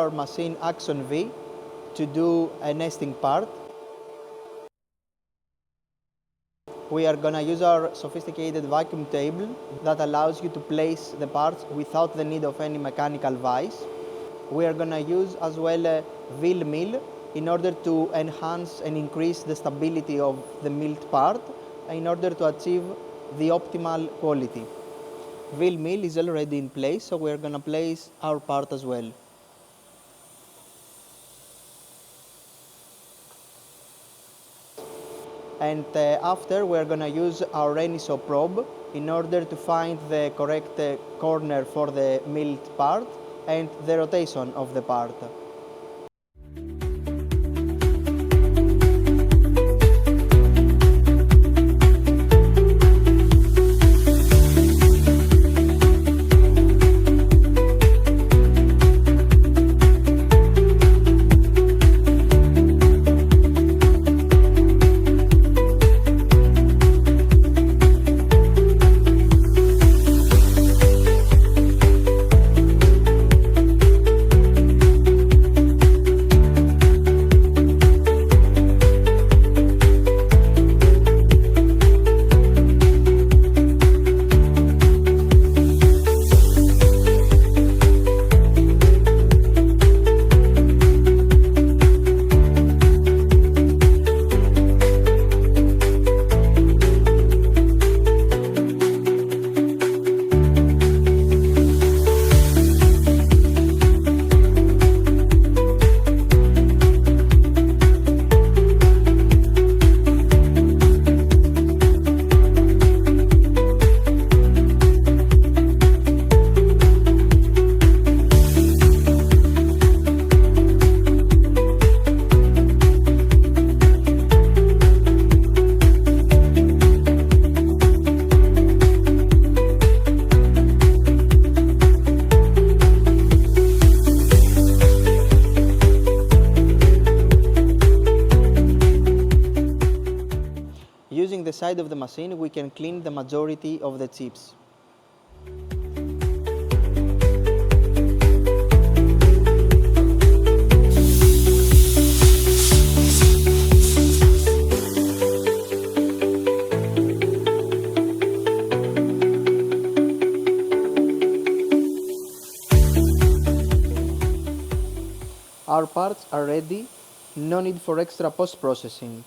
our machine AxonV to do a nesting part. We are going to use our sophisticated vacuum table that allows you to place the parts without the need of any mechanical vise. We are going to use as well a wheel mill in order to enhance and increase the stability of the milled part in order to achieve the optimal quality. Wheel mill is already in place, so we are going to place our part as well. And after, we are going to use our Reniso probe in order to find the correct corner for the milled part and the rotation of the part. Using the side of the machine, we can clean the majority of the chips. Our parts are ready, no need for extra post-processing.